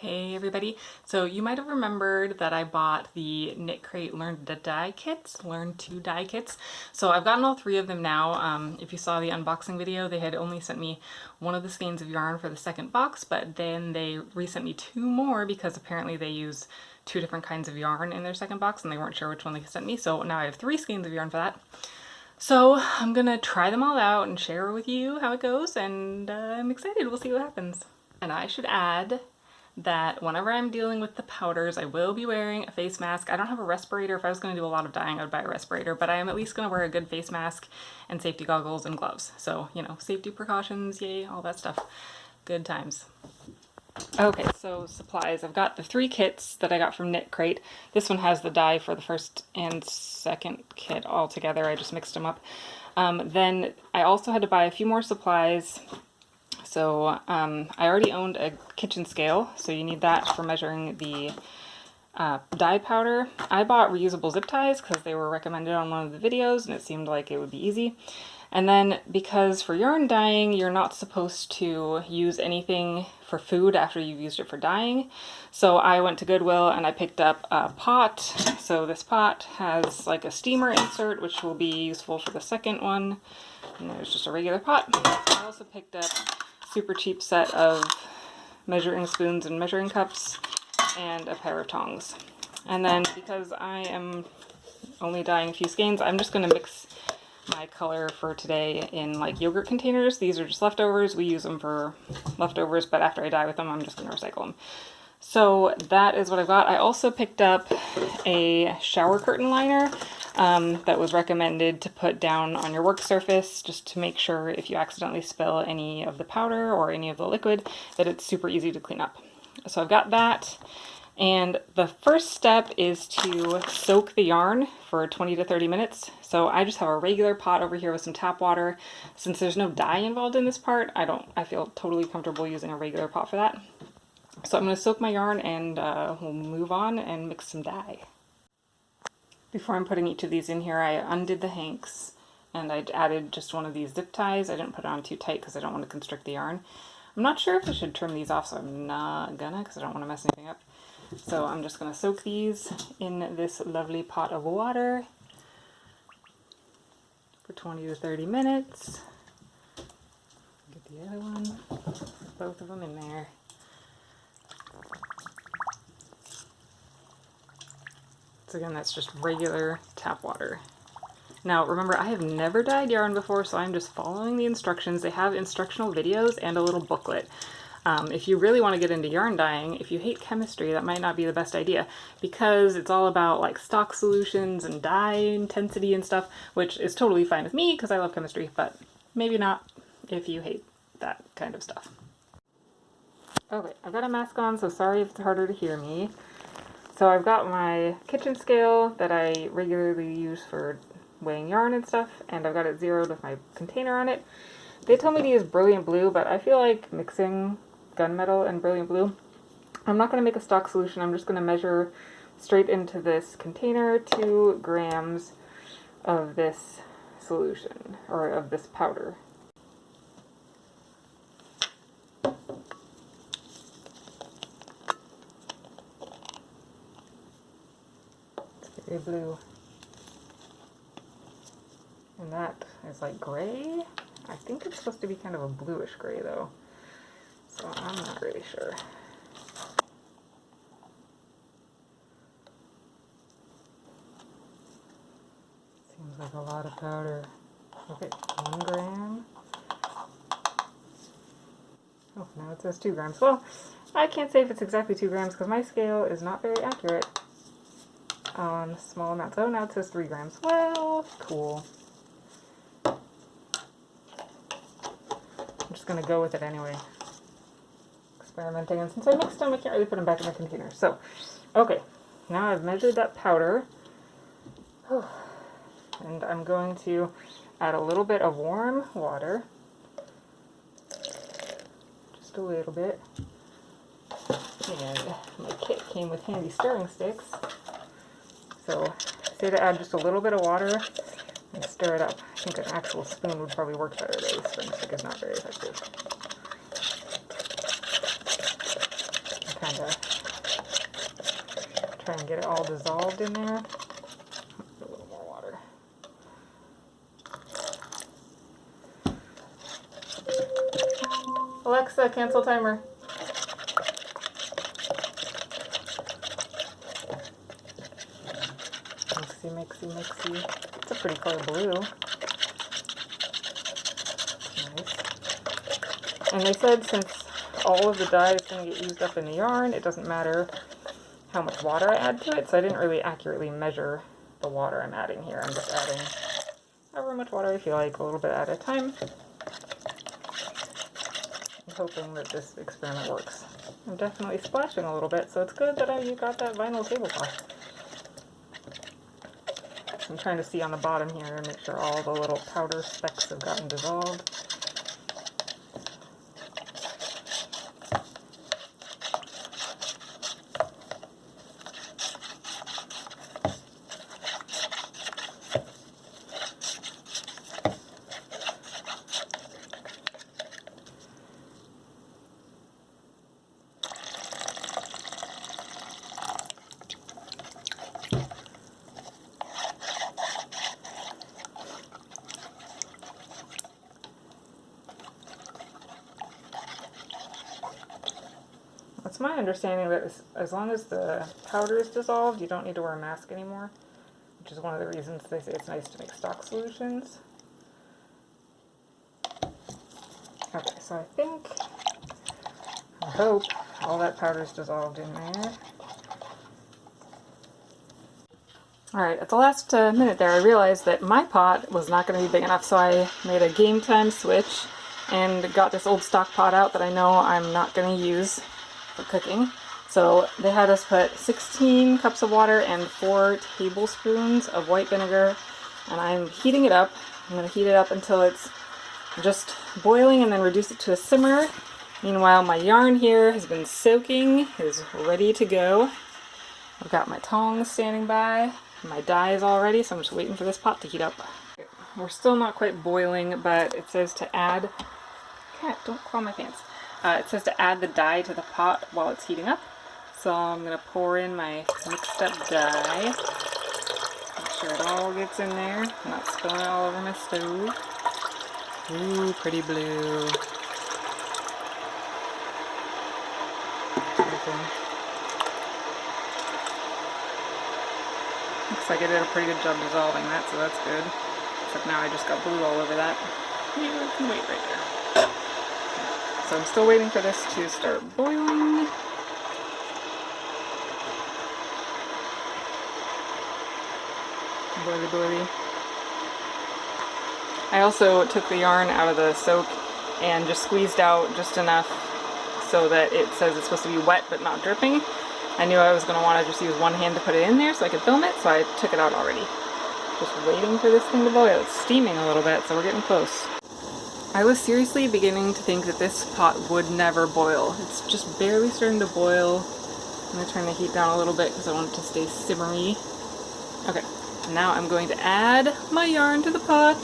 Hey everybody. So you might have remembered that I bought the Knitcrate Learn to Dye kits. So I've gotten all three of them now. If you saw the unboxing video, they had only sent me one of the skeins of yarn for the second box, but then they resent me two more because apparently they use two different kinds of yarn in their second box and they weren't sure which one they sent me. So now I have three skeins of yarn for that. So I'm gonna try them all out and share with you how it goes, and I'm excited. We'll see what happens. And I should add that whenever I'm dealing with the powders, I will be wearing a face mask. I don't have a respirator. If I was going to do a lot of dyeing, I would buy a respirator, but I am at least going to wear a good face mask and safety goggles and gloves. So, you know, safety precautions, yay, all that stuff. Good times. Okay, so supplies. I've got the three kits that I got from Knitcrate. This one has the dye for the first and second kit all together. I just mixed them up. Then I also had to buy a few more supplies. So I already owned a kitchen scale, so you need that for measuring the dye powder. I bought reusable zip ties because they were recommended on one of the videos and it seemed like it would be easy. And then because for yarn dyeing, you're not supposed to use anything for food after you've used it for dyeing. So I went to Goodwill and I picked up a pot. So this pot has like a steamer insert, which will be useful for the second one. And there's just a regular pot. I also picked up super cheap set of measuring spoons and measuring cups and a pair of tongs. And then because I am only dyeing a few skeins, I'm just going to mix my color for today in like yogurt containers. These are just leftovers. We use them for leftovers, but after I dye with them, I'm just going to recycle them. So that is what I've got. I also picked up a shower curtain liner that was recommended to put down on your work surface just to make sure if you accidentally spill any of the powder or any of the liquid that it's super easy to clean up. So I've got that. And the first step is to soak the yarn for 20 to 30 minutes. So I just have a regular pot over here with some tap water. Since there's no dye involved in this part, I feel totally comfortable using a regular pot for that. So I'm going to soak my yarn and we'll move on and mix some dye. Before I'm putting each of these in here, I undid the hanks and I added just one of these zip ties. I didn't put it on too tight because I don't want to constrict the yarn. I'm not sure if I should trim these off, so I'm not gonna because I don't want to mess anything up. So I'm just going to soak these in this lovely pot of water for 20 to 30 minutes. Get the other one, both of them in there. So again, that's just regular tap water. Now remember, I have never dyed yarn before, so I'm just following the instructions. They have instructional videos and a little booklet. If you really want to get into yarn dyeing, if you hate chemistry, that might not be the best idea because it's all about like stock solutions and dye intensity and stuff, which is totally fine with me because I love chemistry, but maybe not if you hate that kind of stuff. Okay, I've got a mask on, so sorry if it's harder to hear me. So I've got my kitchen scale that I regularly use for weighing yarn and stuff, and I've got it zeroed with my container on it. They told me to use brilliant blue, but I feel like mixing gunmetal and brilliant blue. I'm not going to make a stock solution. I'm just going to measure straight into this container 2 grams of this solution, or of this powder. It's very blue. And that is like gray. I think it's supposed to be kind of a bluish gray though. So I'm not really sure. Seems like a lot of powder. Okay, 1 gram. Oh, now it says 2 grams. Well, I can't say if it's exactly 2 grams because my scale is not very accurate on small amounts. Oh, now it says 3 grams. Well, cool. I'm just going to go with it anyway. Experimenting, and since I mixed them, I can't really put them back in the container. So, okay, now I've measured that powder, and I'm going to add a little bit of warm water, just a little bit, and my kit came with handy stirring sticks, so I say to add just a little bit of water and stir it up. I think an actual spoon would probably work better, though the stirring stick is not very effective. try and get it all dissolved in there. A little more water. Alexa, cancel timer. Mixy, mixy. It's a pretty color blue. Nice. And they said since all of the dye is going to get used up in the yarn, it doesn't matter how much water I add to it, so I didn't really accurately measure the water I'm adding here. I'm just adding however much water I feel like, a little bit at a time. I'm hoping that this experiment works. I'm definitely splashing a little bit, so it's good that you got that vinyl tablecloth. I'm trying to see on the bottom here and make sure all the little powder specks have gotten dissolved. It's my understanding that as long as the powder is dissolved, you don't need to wear a mask anymore, which is one of the reasons they say it's nice to make stock solutions. Okay, so I hope all that powder is dissolved in there. Alright, at the last minute there I realized that my pot was not going to be big enough, so I made a game time switch and got this old stock pot out that I know I'm not going to use for cooking. So they had us put 16 cups of water and 4 tablespoons of white vinegar, and I'm heating it up. I'm going to heat it up until it's just boiling and then reduce it to a simmer. Meanwhile, my yarn here has been soaking, is ready to go. I've got my tongs standing by, my dye is all ready, so I'm just waiting for this pot to heat up. We're still not quite boiling, but it says to add... Cat, don't claw my pants. It says to add the dye to the pot while it's heating up. So I'm going to pour in my mixed up dye. Make sure it all gets in there. I'm not spilling it all over my stove. Ooh, pretty blue. Okay. Looks like I did a pretty good job dissolving that, so that's good. Except now I just got blue all over that. You can wait right there. So I'm still waiting for this to start boiling. Boily, boily. I also took the yarn out of the soak and just squeezed out just enough so that it says it's supposed to be wet but not dripping. I knew I was going to want to just use one hand to put it in there so I could film it, so I took it out already. Just waiting for this thing to boil. It's steaming a little bit, so we're getting close. I was seriously beginning to think that this pot would never boil. It's just barely starting to boil. I'm going to turn the heat down a little bit because I want it to stay simmery. Okay, now I'm going to add my yarn to the pot.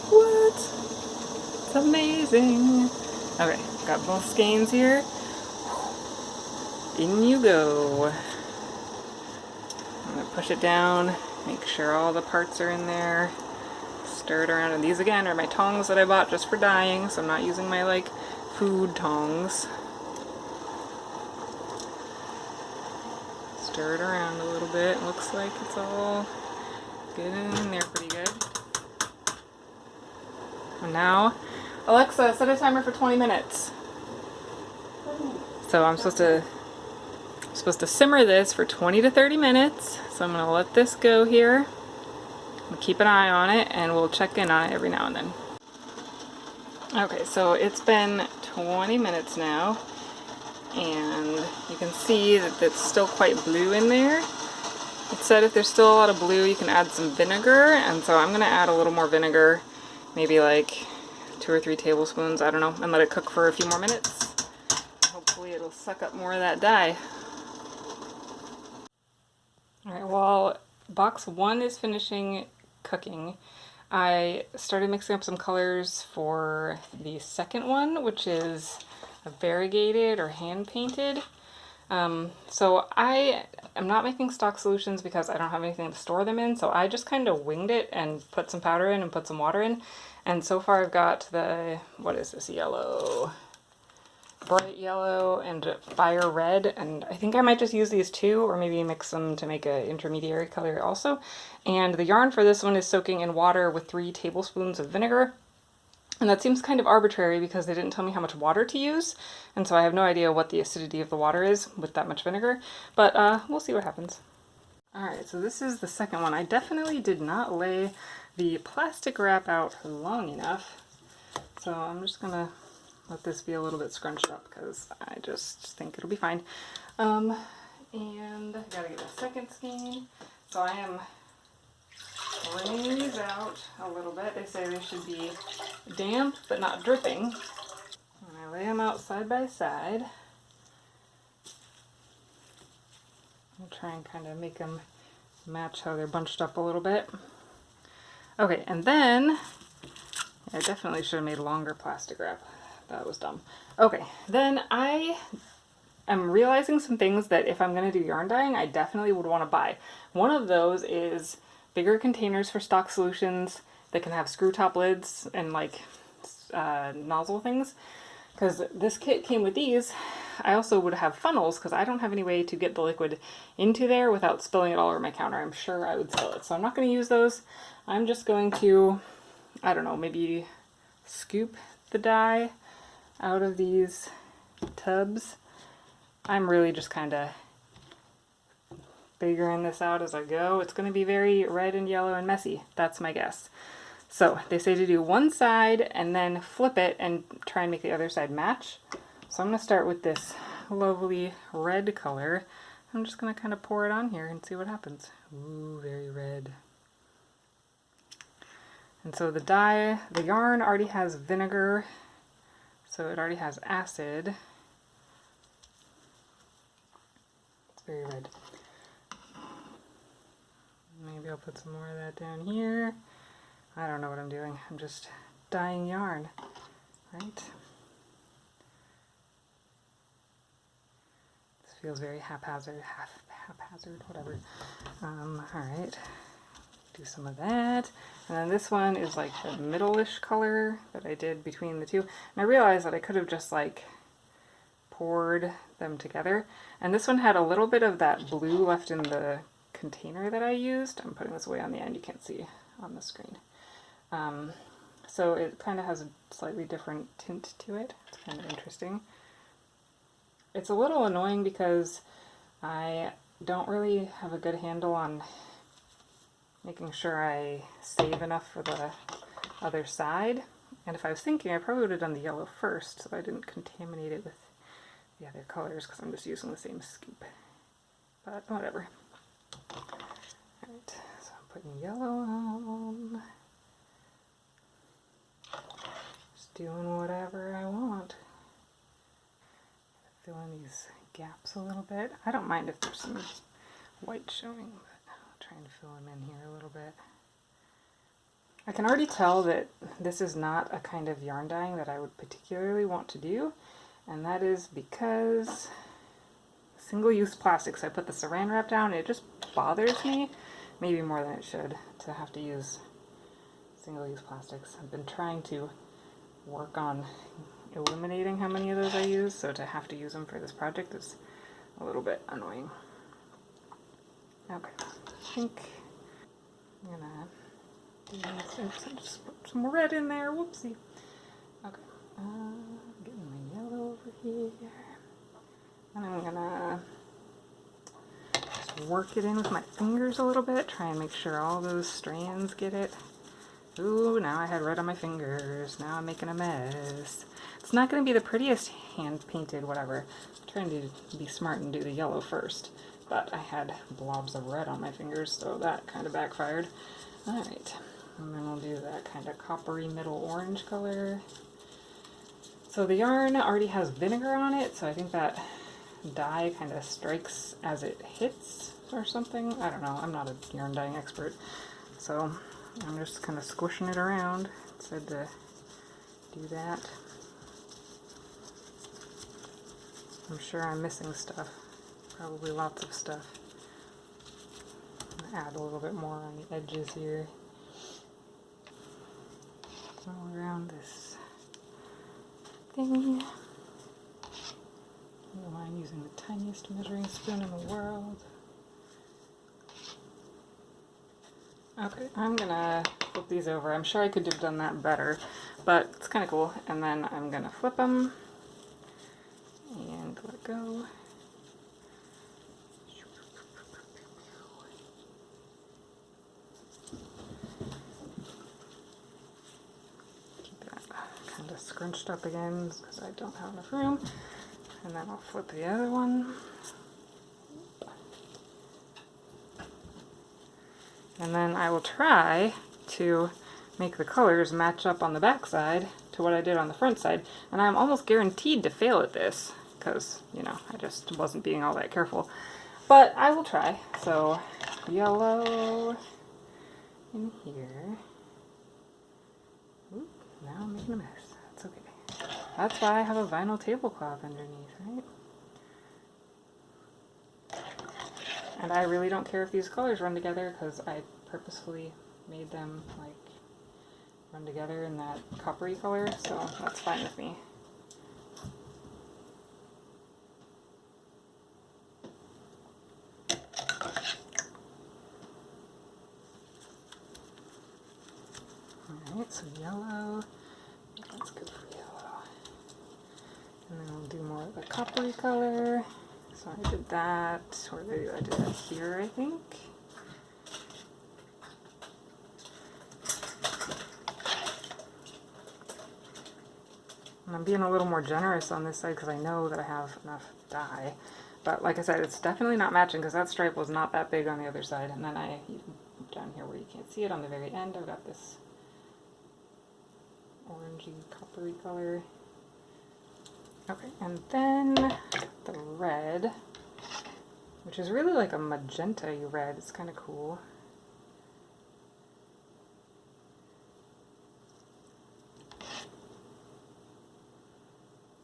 What? It's amazing. Okay, got both skeins here. In you go. I'm going to push it down, make sure all the parts are in there. Stir it around, and these again are my tongs that I bought just for dyeing, so I'm not using my like food tongs. Stir it around a little bit. Looks like it's all getting in there pretty good. And now, Alexa, set a timer for 20 minutes. So I'm supposed to simmer this for 20 to 30 minutes. So I'm going to let this go here. We'll keep an eye on it, and we'll check in on it every now and then. Okay, so it's been 20 minutes now, and you can see that it's still quite blue in there. It said if there's still a lot of blue, you can add some vinegar, and so I'm going to add a little more vinegar, maybe like 2 or 3 tablespoons, I don't know, and let it cook for a few more minutes. Hopefully it'll suck up more of that dye. Alright, while box 1 is finishing cooking, I started mixing up some colors for the second one, which is a variegated or hand painted. So I am not making stock solutions because I don't have anything to store them in, so I just kind of winged it and put some powder in and put some water in. And so far I've got the, what is this, yellow, bright yellow and fire red, and I think I might just use these two or maybe mix them to make an intermediary color also. And the yarn for this one is soaking in water with 3 tablespoons of vinegar. And that seems kind of arbitrary because they didn't tell me how much water to use, and so I have no idea what the acidity of the water is with that much vinegar, but we'll see what happens. Alright, so this is the second one. I definitely did not lay the plastic wrap out long enough, so I'm just gonna let this be a little bit scrunched up because I just think it'll be fine. And I gotta get a second skein, so I am laying these out a little bit. They say they should be damp but not dripping. And I lay them out side by side. I'll try and kind of make them match how they're bunched up a little bit. Okay, and then I definitely should have made longer plastic wrap. That was dumb. Okay, then I am realizing some things that if I'm going to do yarn dyeing, I definitely would want to buy. One of those is bigger containers for stock solutions that can have screw top lids and like nozzle things. Because this kit came with these. I also would have funnels because I don't have any way to get the liquid into there without spilling it all over my counter. I'm sure I would spill it. So I'm not going to use those. I'm just going to, I don't know, maybe scoop the dye out of these tubs. I'm really just kind of figuring this out as I go. It's going to be very red and yellow and messy. That's my guess. So they say to do one side and then flip it and try and make the other side match. So I'm going to start with this lovely red color. I'm just going to kind of pour it on here and see what happens. Ooh, very red. And so the dye, the yarn already has vinegar, so it already has acid. It's very red. Maybe I'll put some more of that down here. I don't know what I'm doing. I'm just dyeing yarn, right? This feels very haphazard, whatever. Alright, do some of that. And then this one is like the middle-ish color that I did between the two. And I realized that I could have just like poured them together. And this one had a little bit of that blue left in the container that I used. I'm putting this away on the end, you can't see on the screen. So it kind of has a slightly different tint to it. It's kind of interesting. It's a little annoying because I don't really have a good handle on making sure I save enough for the other side. And if I was thinking, I probably would have done the yellow first so I didn't contaminate it with the other colors because I'm just using the same scoop. But whatever. Alright, so I'm putting yellow on. Just doing whatever I want. Fill in these gaps a little bit. I don't mind if there's some white showing, but I'll try and fill them in here a little bit. I can already tell that this is not a kind of yarn dyeing that I would particularly want to do, and that is because single-use plastics. I put the saran wrap down and it just bothers me, maybe more than it should, to have to use single-use plastics. I've been trying to work on eliminating how many of those I use, so to have to use them for this project is a little bit annoying. Okay, I think I'm gonna just put some red in there, whoopsie. Okay, getting my yellow over here. And I'm gonna just work it in with my fingers a little bit, try and make sure all those strands get it. Ooh, now I had red on my fingers. Now I'm making a mess. It's not going to be the prettiest hand-painted whatever. I'm trying to be smart and do the yellow first. But I had blobs of red on my fingers, so that kind of backfired. Alright, and then we'll do that kind of coppery middle orange color. So the yarn already has vinegar on it, so I think that dye kind of strikes as it hits or something. I don't know, I'm not a yarn dyeing expert. So I'm just kind of squishing it around. It said to do that. I'm sure I'm missing stuff. Probably lots of stuff. I'm gonna add a little bit more on the edges here. All around this thing. I don't mind using the tiniest measuring spoon in the world. Okay, I'm gonna flip these over. I'm sure I could have done that better, but it's kind of cool. And then I'm gonna flip them and let go. Keep that kind of scrunched up again because I don't have enough room. And then I'll flip the other one. And then I will try to make the colors match up on the back side to what I did on the front side. And I'm almost guaranteed to fail at this because, you know, I just wasn't being all that careful. But I will try. So, yellow in here. Oop, now I'm making a mess. That's okay. That's why I have a vinyl tablecloth underneath, right? And I really don't care if these colors run together because I purposefully made them like run together in that coppery color, so that's fine with me. Alright, so yellow, that's good for yellow. And then I'll do more of the coppery color. So I did that, or maybe I did that here, I think. And I'm being a little more generous on this side because I know that I have enough dye. But like I said, it's definitely not matching because that stripe was not that big on the other side. And then down here where you can't see it on the very end, I've got this orangey coppery color. Okay, and then the red, which is really like a magenta-y red. It's kind of cool.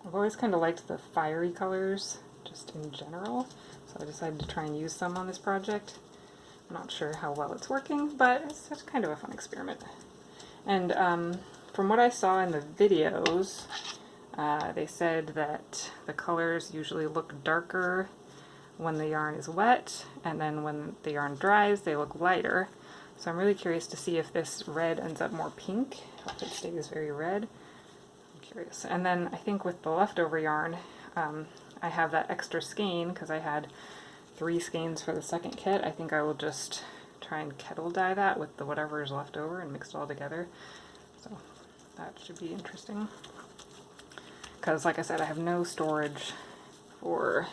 I've always kind of liked the fiery colors, just in general, so I decided to try and use some on this project. I'm not sure how well it's working, but it's just kind of a fun experiment. And from what I saw in the videos, they said that the colors usually look darker when the yarn is wet, and then when the yarn dries, they look lighter. So I'm really curious to see if this red ends up more pink, if it stays very red. I'm curious. And then I think with the leftover yarn, I have that extra skein because I had 3 skeins for the second kit. I think I will just try and kettle dye that with the whatever is left over and mix it all together. So that should be interesting. Because like I said, I have no storage for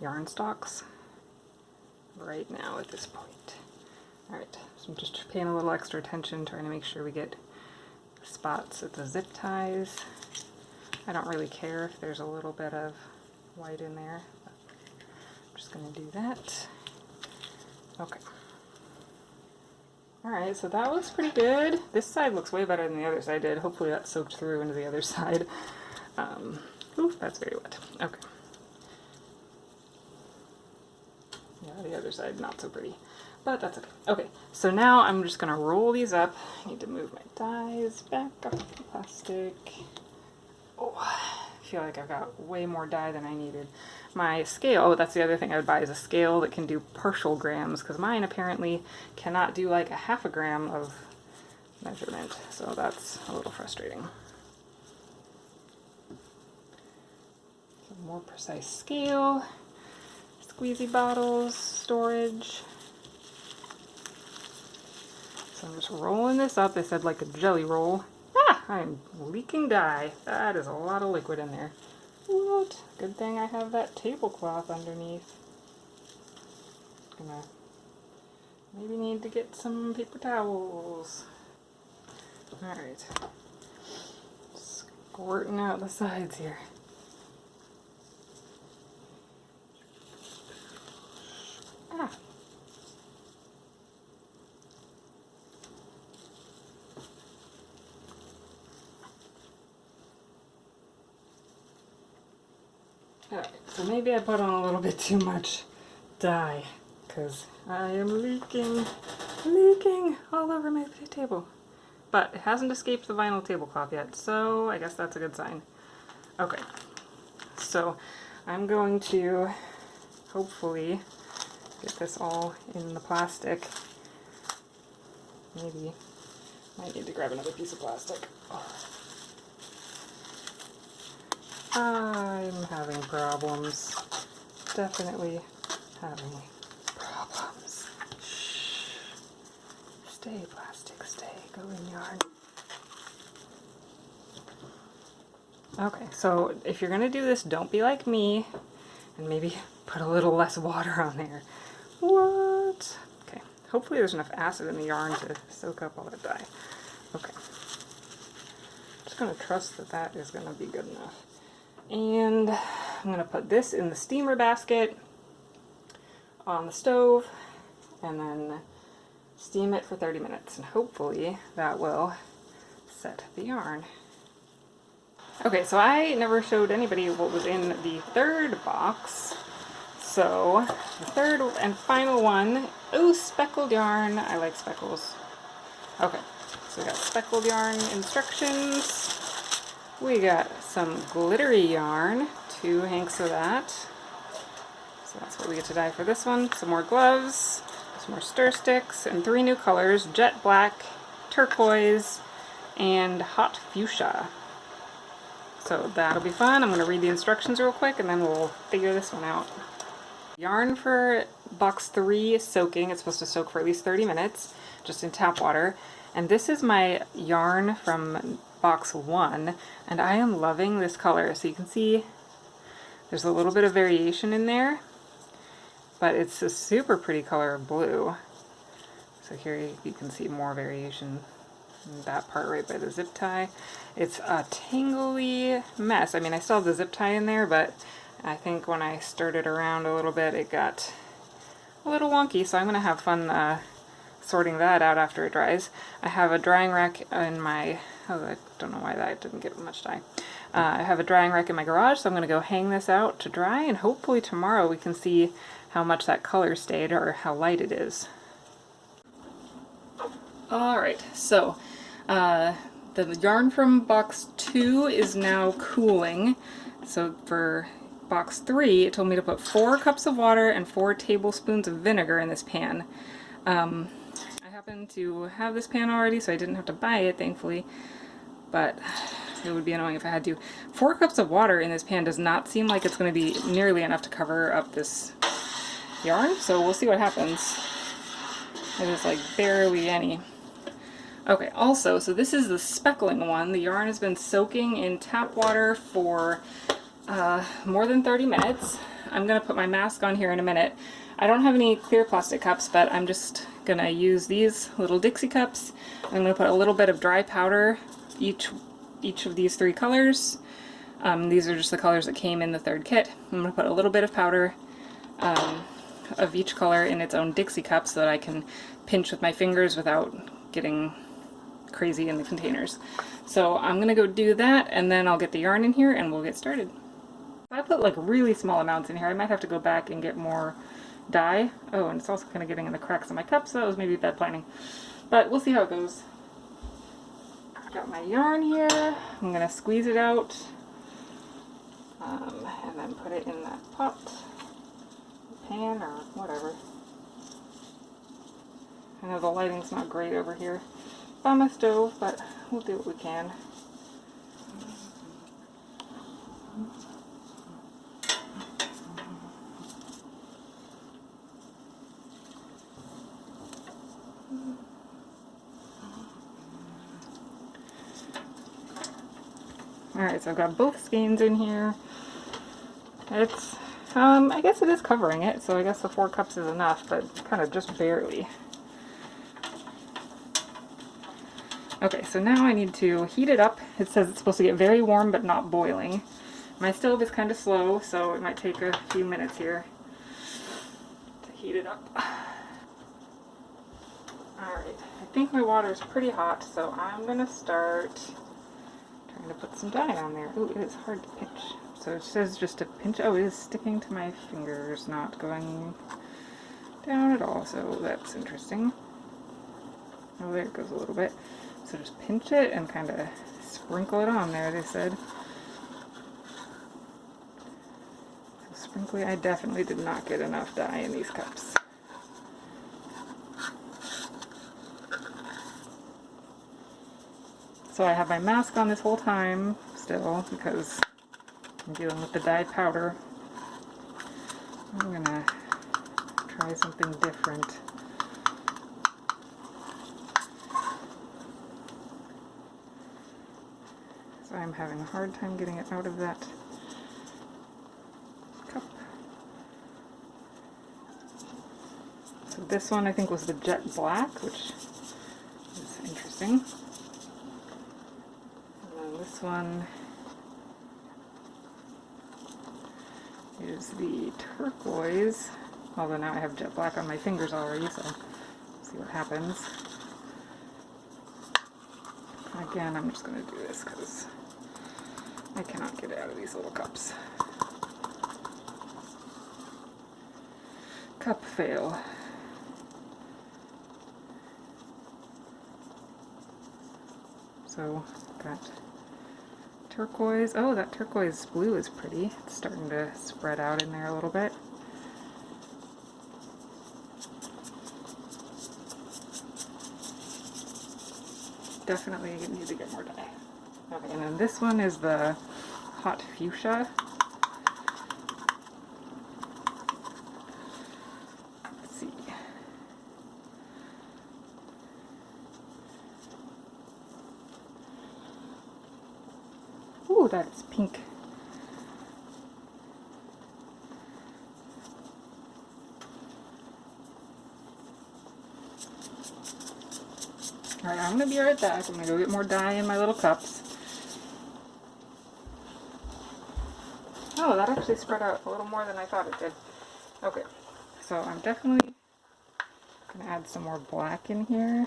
yarn stocks right now at this point. Alright, so I'm just paying a little extra attention, trying to make sure we get spots at the zip ties. I don't really care if there's a little bit of white in there, but I'm just going to do that. Okay. Alright, so that looks pretty good. This side looks way better than the other side did. Hopefully that soaked through into the other side. Ooh, that's very wet. Okay. Yeah, the other side not so pretty, but that's okay. Okay, so now I'm just gonna roll these up. I need to move my dies back up the plastic. Oh, I feel like I've got way more dye than I needed. My scale, oh, that's the other thing I would buy, is a scale that can do partial grams, because mine apparently cannot do like a half a gram of measurement, so that's a little frustrating. More precise scale, squeezy bottles, storage. So I'm just rolling this up. They said like a jelly roll. Ah, I'm leaking dye. That is a lot of liquid in there. What? Good thing I have that tablecloth underneath. Gonna maybe need to get some paper towels. Alright. Squirting out the sides here. Ah. Alright, so maybe I put on a little bit too much dye because I am leaking all over my table. But it hasn't escaped the vinyl tablecloth yet, so I guess that's a good sign. Okay, so I'm going to hopefully get this all in the plastic. Maybe might need to grab another piece of plastic. I'm having problems. Definitely having problems. Shh. Stay, plastic, stay. Go in yarn. Okay, so if you're gonna do this, don't be like me and maybe put a little less water on there. What? Okay, hopefully there's enough acid in the yarn to soak up all that dye. Okay. Just gonna trust that that is gonna be good enough. And I'm gonna put this in the steamer basket on the stove and then steam it for 30 minutes, and hopefully that will set the yarn. Okay, so I never showed anybody what was in the third box. So the third and final one, oh, speckled yarn. I like speckles. Okay, so we got speckled yarn instructions. We got some glittery yarn, 2 hanks of that. So that's what we get to dye for this one. Some more gloves, some more stir sticks, and 3 new colors, jet black, turquoise, and hot fuchsia. So that'll be fun. I'm going to read the instructions real quick and then we'll figure this one out. Yarn for box 3 is soaking. It's supposed to soak for at least 30 minutes, just in tap water. And this is my yarn from box 1, and I am loving this color. So you can see there's a little bit of variation in there, but it's a super pretty color of blue. So here you can see more variation in that part right by the zip tie. It's a tangly mess. I mean, I still have the zip tie in there, but I think when I stirred it around a little bit, it got a little wonky, so I'm going to have fun sorting that out after it dries. I have a drying rack in my, oh, I don't know why that didn't get much dye. I have a drying rack in my garage, so I'm going to go hang this out to dry, and hopefully tomorrow we can see how much that color stayed or how light it is. Alright, so the yarn from box 2 is now cooling. So for box 3, it told me to put 4 cups of water and 4 tablespoons of vinegar in this pan. I happen to have this pan already, so I didn't have to buy it, thankfully, but it would be annoying if I had to. 4 cups of water in this pan does not seem like it's going to be nearly enough to cover up this yarn, so we'll see what happens. It is like barely any. Okay, also, so this is the speckling one. The yarn has been soaking in tap water for more than 30 minutes. I'm going to put my mask on here in a minute. I don't have any clear plastic cups, but I'm just going to use these little Dixie cups. I'm going to put a little bit of dry powder, each of these 3 colors. These are just the colors that came in the third kit. I'm going to put a little bit of powder of each color in its own Dixie cup so that I can pinch with my fingers without getting crazy in the containers. So I'm gonna go do that, and then I'll get the yarn in here and we'll get started. I put like really small amounts in here. I might have to go back and get more dye. Oh, and it's also kind of getting in the cracks of my cup, so that was maybe bad planning. But we'll see how it goes. Got my yarn here. I'm gonna squeeze it out and then put it in that pot, pan, or whatever. I know the lighting's not great over here by my stove, but we'll do what we can. Alright, so I've got both skeins in here. It's, I guess it is covering it, so I guess the 4 cups is enough, but kind of just barely. Okay, so now I need to heat it up. It says it's supposed to get very warm but not boiling. My stove is kind of slow, so it might take a few minutes here to heat it up. Alright, I think my water is pretty hot, so I'm going to start trying to put some dye on there. Ooh, it is hard to pinch. I'm So it says just to pinch. Oh, it is sticking to my fingers, not going down at all. So that's interesting. Oh, there it goes a little bit. So just pinch it and kind of sprinkle it on there, they said. So sprinkly, I definitely did not get enough dye in these cups. So I have my mask on this whole time still because I'm dealing with the dye powder. I'm gonna try something different. So I'm having a hard time getting it out of that cup. So this one I think was the jet black, which is interesting. And then this one is the turquoise, although now I have jet black on my fingers already, so we'll see what happens. Again, I'm just going to do this because I cannot get it out of these little cups. Cup fail. So, got turquoise. Oh, that turquoise blue is pretty. It's starting to spread out in there a little bit. Definitely need to get more dye. Okay, and then this one is the hot fuchsia. Let's see. Ooh, that's pink. Alright, I'm going to be right back. I'm going to go get more dye in my little cups. Oh, that actually spread out a little more than I thought it did. Okay, so I'm definitely going to add some more black in here.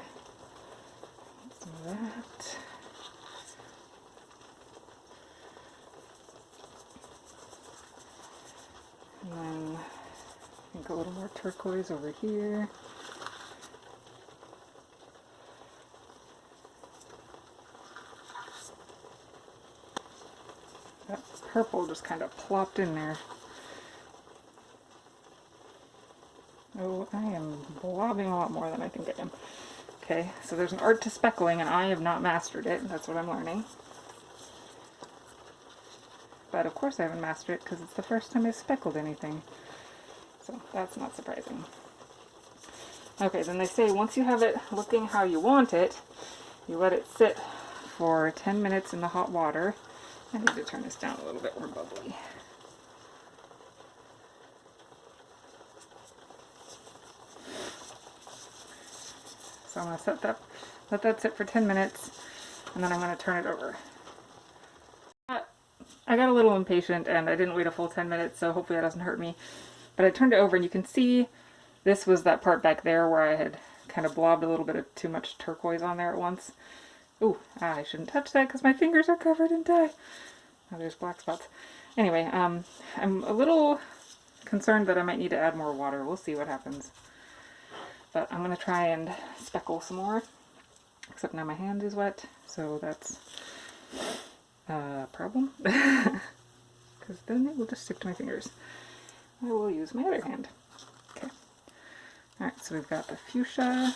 Some of that. And then I think a little more turquoise over here. That purple just kind of plopped in there. Oh, I am blobbing a lot more than I think I am. Okay, so there's an art to speckling, and I have not mastered it. That's what I'm learning. But of course I haven't mastered it because it's the first time I've speckled anything. So that's not surprising. Okay, then they say once you have it looking how you want it, you let it sit for 10 minutes in the hot water. I need to turn this down a little bit more bubbly. So I'm going to let that sit for 10 minutes, and then I'm going to turn it over. I got a little impatient and I didn't wait a full 10 minutes, so hopefully that doesn't hurt me. But I turned it over and you can see this was that part back there where I had kind of blobbed a little bit of too much turquoise on there at once. Ooh, I shouldn't touch that because my fingers are covered in dye. Oh, there's black spots. Anyway, I'm a little concerned that I might need to add more water. We'll see what happens. But I'm going to try and speckle some more. Except now my hand is wet, so that's a problem. Because then it will just stick to my fingers. I will use my other hand. Okay. Alright, so we've got the fuchsia.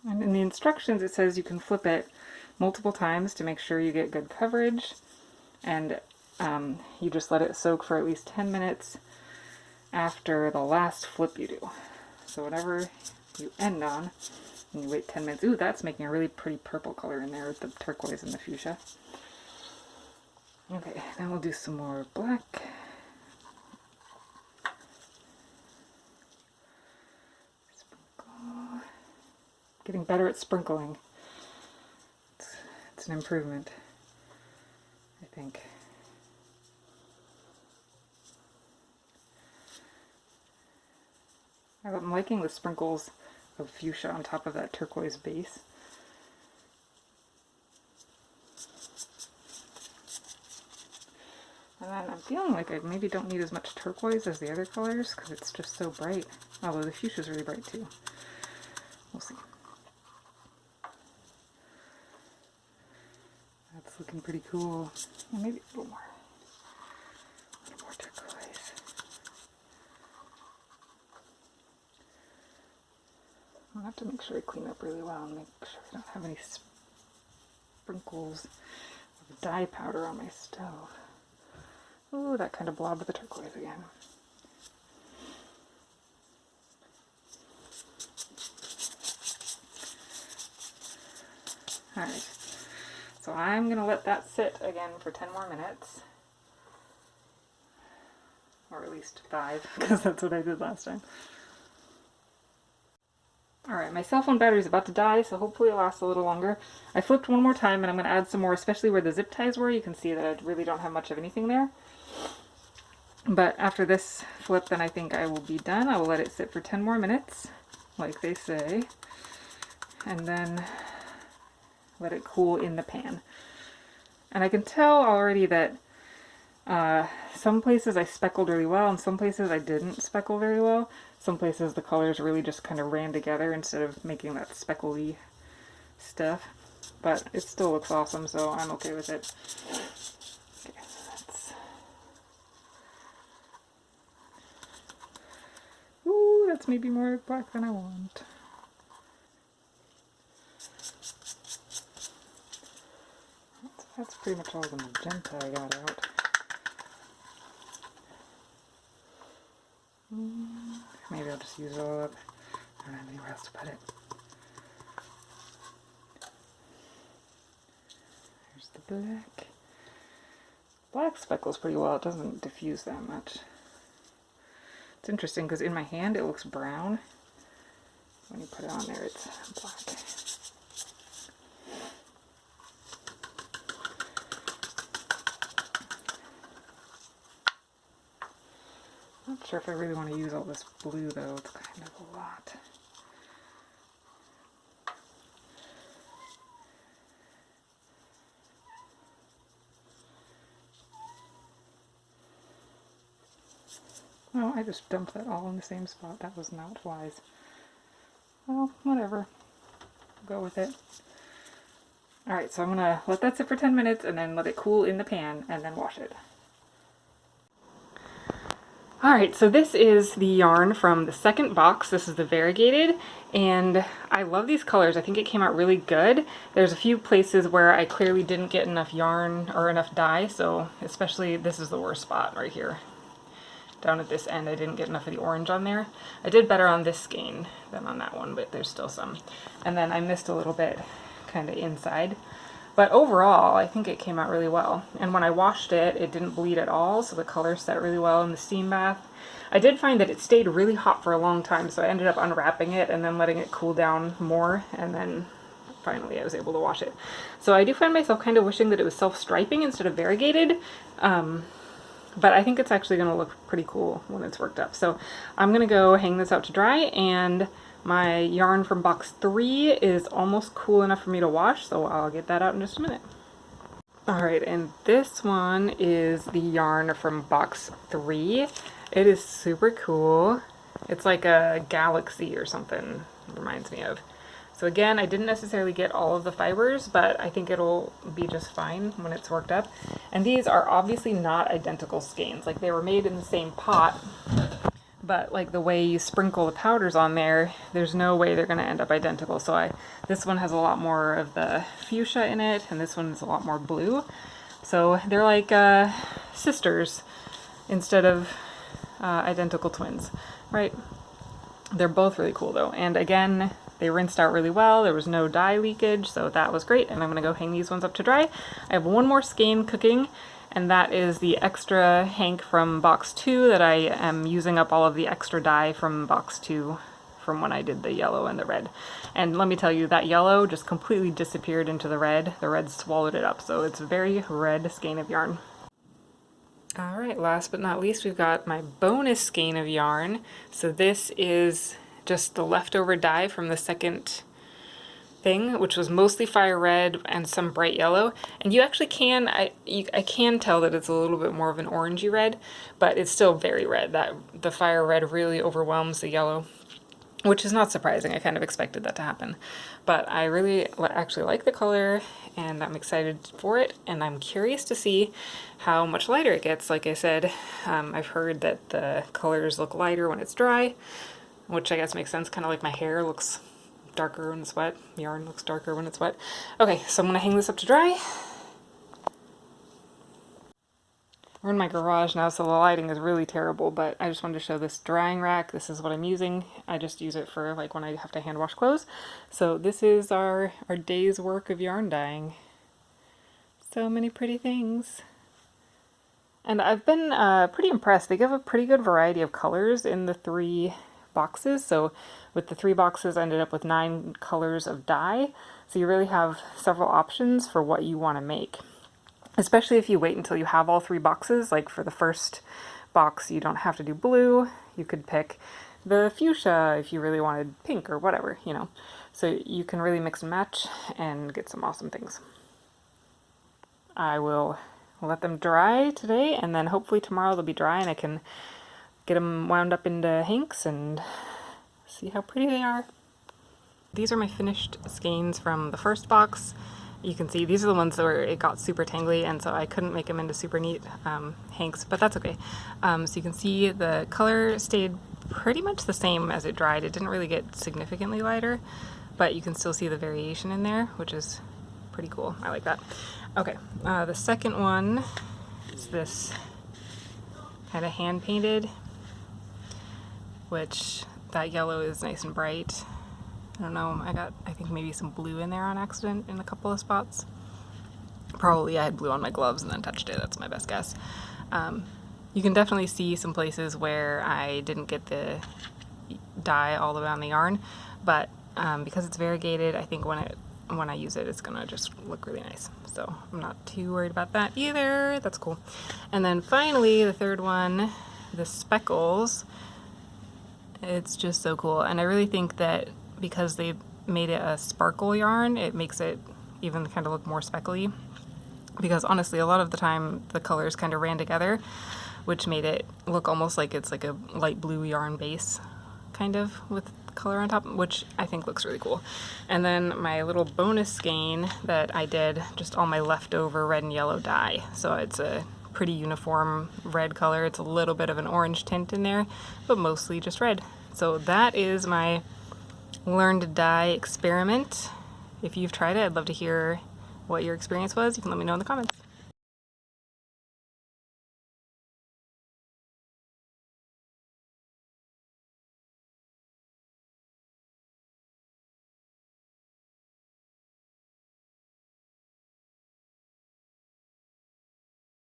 And in the instructions it says you can flip it multiple times to make sure you get good coverage. And you just let it soak for at least 10 minutes after the last flip you do. So whatever you end on, and you wait 10 minutes. Ooh, that's making a really pretty purple color in there with the turquoise and the fuchsia. Okay, then we'll do some more black. Sprinkle. Getting better at sprinkling. It's an improvement, I think. I'm liking the sprinkles of fuchsia on top of that turquoise base. then I'm feeling like I maybe don't need as much turquoise as the other colors because it's just so bright. Although the fuchsia is really bright too. We'll see. That's looking pretty cool. And maybe a little more turquoise. I'll have to make sure I clean up really well and make sure I don't have any sprinkles of dye powder on my stove. Ooh, that kind of blobbed the turquoise again. Alright, so I'm going to let that sit again for 10 more minutes. Or at least 5, because that's what I did last time. Alright, my cell phone battery is about to die, so hopefully it'll last a little longer. I flipped one more time and I'm going to add some more, especially where the zip ties were. You can see that I really don't have much of anything there. But after this flip, then I think I will be done. I will let it sit for 10 more minutes, like they say, and then let it cool in the pan. And I can tell already that some places I speckled really well, and some places I didn't speckle very well. Some places the colors really just kind of ran together instead of making that speckly stuff. But it still looks awesome, so I'm okay with it. Okay, ooh, that's maybe more black than I want. That's pretty much all the magenta I got out. Maybe I'll just use it all up. I don't have anywhere else to put it. Here's the black. Black speckles pretty well. It doesn't diffuse that much. It's interesting because in my hand it looks brown. When you put it on there, it's black. Not sure if I really want to use all this blue though, it's kind of a lot. Oh, I just dumped that all in the same spot. That was not wise. Well, whatever. Go with it. Alright, so I'm going to let that sit for 10 minutes and then let it cool in the pan and then wash it. Alright, so this is the yarn from the second box. This is the variegated, and I love these colors. I think it came out really good. There's a few places where I clearly didn't get enough yarn or enough dye, so especially this is the worst spot right here. Down at this end I didn't get enough of the orange on there. I did better on this skein than on that one, but there's still some. And then I missed a little bit kind of inside. But overall, I think it came out really well. And when I washed it, it didn't bleed at all, so the color set really well in the steam bath. I did find that it stayed really hot for a long time, so I ended up unwrapping it and then letting it cool down more, and then finally I was able to wash it. So I do find myself kind of wishing that it was self-striping instead of variegated, but I think it's actually going to look pretty cool when it's worked up. So I'm going to go hang this out to dry, and my yarn from box 3 is almost cool enough for me to wash, so I'll get that out in just a minute. Alright, and this one is the yarn from box 3. It is super cool. It's like a galaxy or something, it reminds me of. So again, I didn't necessarily get all of the fibers, but I think it'll be just fine when it's worked up. And these are obviously not identical skeins. Like, they were made in the same pot, but like the way you sprinkle the powders on there, there's no way they're going to end up identical. So this one has a lot more of the fuchsia in it, and this one is a lot more blue. So they're like sisters instead of identical twins, right? They're both really cool though. And again, they rinsed out really well. There was no dye leakage, so that was great. And I'm going to go hang these ones up to dry. I have one more skein cooking, and that is the extra hank from box 2 that I am using up all of the extra dye from box 2 from when I did the yellow and the red. And let me tell you, that yellow just completely disappeared into the red. The red swallowed it up, so it's a very red skein of yarn. Alright, last but not least, we've got my bonus skein of yarn. So this is just the leftover dye from the second thing, which was mostly fire red and some bright yellow. And you actually can, I can tell that it's a little bit more of an orangey red, but it's still very red. That the fire red really overwhelms the yellow, which is not surprising. I kind of expected that to happen. But I really actually like the color, and I'm excited for it, and I'm curious to see how much lighter it gets. Like I said, I've heard that the colors look lighter when it's dry, which I guess makes sense, kind of like my hair looks darker when it's wet. Yarn looks darker when it's wet. Okay, so I'm going to hang this up to dry. We're in my garage now, so the lighting is really terrible, but I just wanted to show this drying rack. This is what I'm using. I just use it for like when I have to hand wash clothes. So this is our day's work of yarn dyeing. So many pretty things. And I've been pretty impressed. They give a pretty good variety of colors in the 3 boxes. So with the 3 boxes, I ended up with 9 colors of dye. So you really have several options for what you want to make. Especially if you wait until you have all 3 boxes. Like for the first box, you don't have to do blue. You could pick the fuchsia if you really wanted pink or whatever, you know. So you can really mix and match and get some awesome things. I will let them dry today, and then hopefully tomorrow they'll be dry and I can get them wound up into hanks and see how pretty they are. These are my finished skeins from the first box. You can see these are the ones where it got super tangly, and so I couldn't make them into super neat hanks, but that's okay. So you can see the color stayed pretty much the same as it dried. It didn't really get significantly lighter, but you can still see the variation in there, which is pretty cool. I like that. Okay, the second one is this kind of hand painted, which that yellow is nice and bright. I don't know, I think maybe some blue in there on accident in a couple of spots. Probably I had blue on my gloves and then touched it, that's my best guess. You can definitely see some places where I didn't get the dye all the way on the yarn, but because it's variegated, I think when I use it, it's gonna just look really nice. So I'm not too worried about that either, that's cool. And then finally, the third one, the speckles. It's just so cool, and I really think that because they made it a sparkle yarn, it makes it even kind of look more speckly. Because honestly, a lot of the time the colors kind of ran together, which made it look almost like it's like a light blue yarn base, kind of, with color on top, which I think looks really cool. And then my little bonus skein that I did, just all my leftover red and yellow dye. So it's a pretty uniform red color. It's a little bit of an orange tint in there, but mostly just red. So that is my learn to dye experiment. If you've tried it, I'd love to hear what your experience was. You can let me know in the comments.